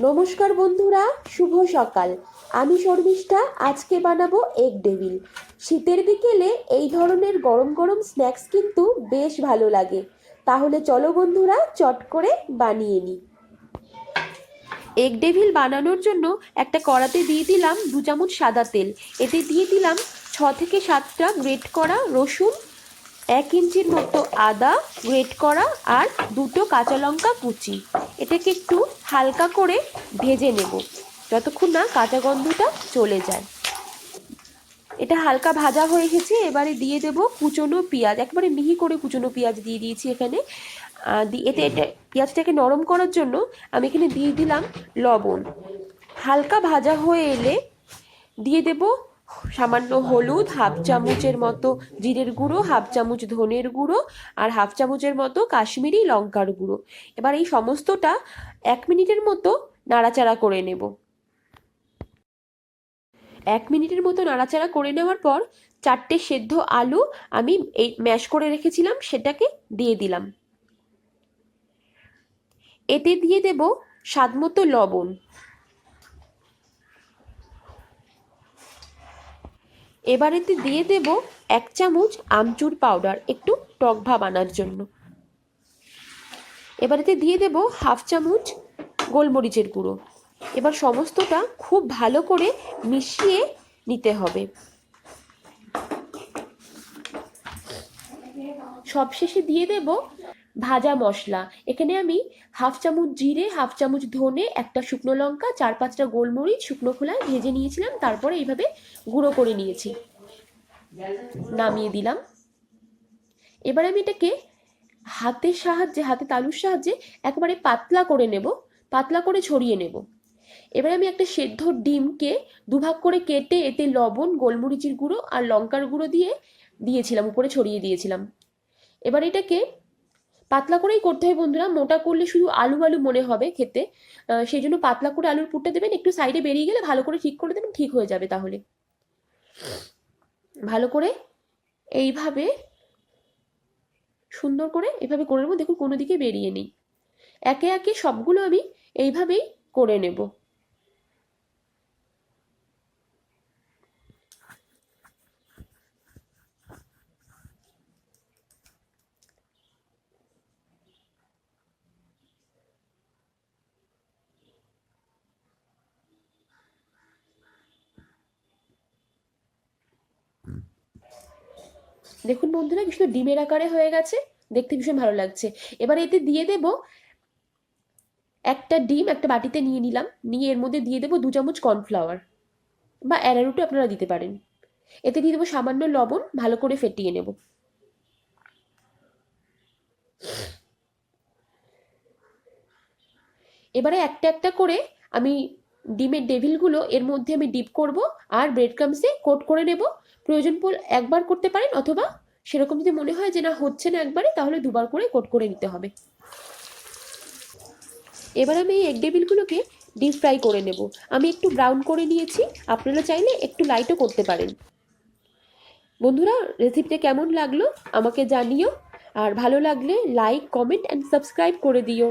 নমস্কার বন্ধুরা, শুভ সকাল। আমি শর্মিষ্ঠা। আজকে বানাবো এগ ডেভিল। শীতের বিকেলে এই ধরনের গরম গরম স্ন্যাক্স কিন্তু বেশ ভালো লাগে। তাহলে চলো বন্ধুরা, চট করে বানিয়ে নিই। এগ ডেভিল বানানোর জন্য একটা কড়াতে দিয়ে দিলাম 2 চামচ সাদা তেল। এতে দিয়ে দিলাম 6 থেকে 7টা গ্রেট করা রসুন, 1 ইঞ্চির মতো আদা গ্রেট করা, আর 2টো কাঁচা লঙ্কা কুচি। এটাকে একটু হালকা করে ভেজে নেব যতক্ষণ না কাঁচা গন্ধটা চলে যায়। এটা হালকা ভাজা হয়ে গেছে। এবারে দিয়ে দেব কুচনো পেঁয়াজ, একবারে মিহি করে কুচনো পেঁয়াজ দিয়ে দিয়েছি এখানে। এটা পেঁয়াজটাকে নরম করার জন্য আমি এখানে দিয়ে দিলাম লবণ। হালকা ভাজা হয়ে এলে দিয়ে দেব সামান্য হলুদ, হাফ চামচের মতো জিরের গুঁড়ো, হাফ চামচ ধনের গুঁড়ো, আর হাফ চামচের মতো কাশ্মীরি লঙ্কার গুঁড়ো। এবার এই সমস্তটা 1 মিনিটের মতো নাড়াচাড়া করে নেব। 1 মিনিটের মতো নাড়াচাড়া করে নেওয়ার পর 4টে সেদ্ধ আলু আমি এই ম্যাশ করে রেখেছিলাম সেটাকে দিয়ে দিলাম। এতে দিয়ে দেব স্বাদমতো লবণ। এবার এতে দিয়ে দেব 1 চামচ আমচুর পাউডার, একটু টক ভাব আনার জন্য। এবার এতে দিয়ে দেব হাফ চামচ গোলমরিচের গুঁড়ো। এবার সমস্তটা খুব ভালো করে মিশিয়ে নিতে হবে। সবশেষে দিয়ে দেব ভাজা মশলা। এখানে আমি হাফ চামচ জিরে, হাফ চামচ ধনে, একটা শুকনো লঙ্কা, 4-5টা গোলমরিচ শুকনো খোলায় ভেজে নিয়েছিলাম, তারপরে এইভাবে গুঁড়ো করে নিয়েছি। নামিয়ে দিলাম। এবার আমি এটাকে হাতের সাহায্যে, হাতে তালুর সাহায্যে একবারে পাতলা করে নেব, পাতলা করে ছড়িয়ে নেব। এবারে আমি একটা সেদ্ধ ডিমকে দুভাগ করে কেটে এতে লবণ, গোলমরিচের গুঁড়ো আর লঙ্কার গুঁড়ো দিয়েছিলাম, উপরে ছড়িয়ে দিয়েছিলাম। এবার এটাকে পাতলা করেই করতে হয় বন্ধুরা, মোটা করলে শুধু আলু আলু মনে হবে খেতে। সেই জন্য পাতলা করে আলুর পুরটা দেবেন, একটু সাইডে বেরিয়ে গেলে ভালো করে ঠিক করে দেবেন, ঠিক হয়ে যাবে। তাহলে ভালো করে এইভাবে সুন্দর করে এভাবে করে নেবো। দেখুন কোনো দিকে বেরিয়ে নেই। একে একে সবগুলো আমি এইভাবেই করে নেব। দেখুন বন্ধুরা, ভীষণ ডিমের আকারে হয়ে গেছে, দেখতে ভীষণ ভালো লাগছে। এবার এতে দিয়ে দেব একটা ডিম একটা বাটিতে নিয়ে নিলাম, নিয়ে এর মধ্যে দিয়ে দেবো 2 চামচ কর্নফ্লাওয়ার বা অ্যারারুটও আপনারা দিতে পারেন। এতে দিয়ে দেবো সামান্য লবণ, ভালো করে ফেটিয়ে নেব। এবারে একটা একটা করে আমি ডিমের ডেভিলগুলো এর মধ্যে আমি ডিপ করব আর ব্রেড ক্রামসে কোট করে নেব। প্রয়োজন পড়লে একবার করতে পারেন, অথবা সেরকম যদি মনে হয় যে না হচ্ছে না একবারে, তাহলে দুবার করে কোট করে নিতে হবে। এবার আমি এই এগ ডেভিলগুলোকে ডিপ ফ্রাই করে নেব। আমি একটু ব্রাউন করে নিয়েছি, আপনারা চাইলে একটু লাইটও করতে পারেন। বন্ধুরা, রেসিপিটা কেমন লাগলো আমাকে জানিও, আর ভালো লাগলে লাইক, কমেন্ট অ্যান্ড সাবস্ক্রাইব করে দিও।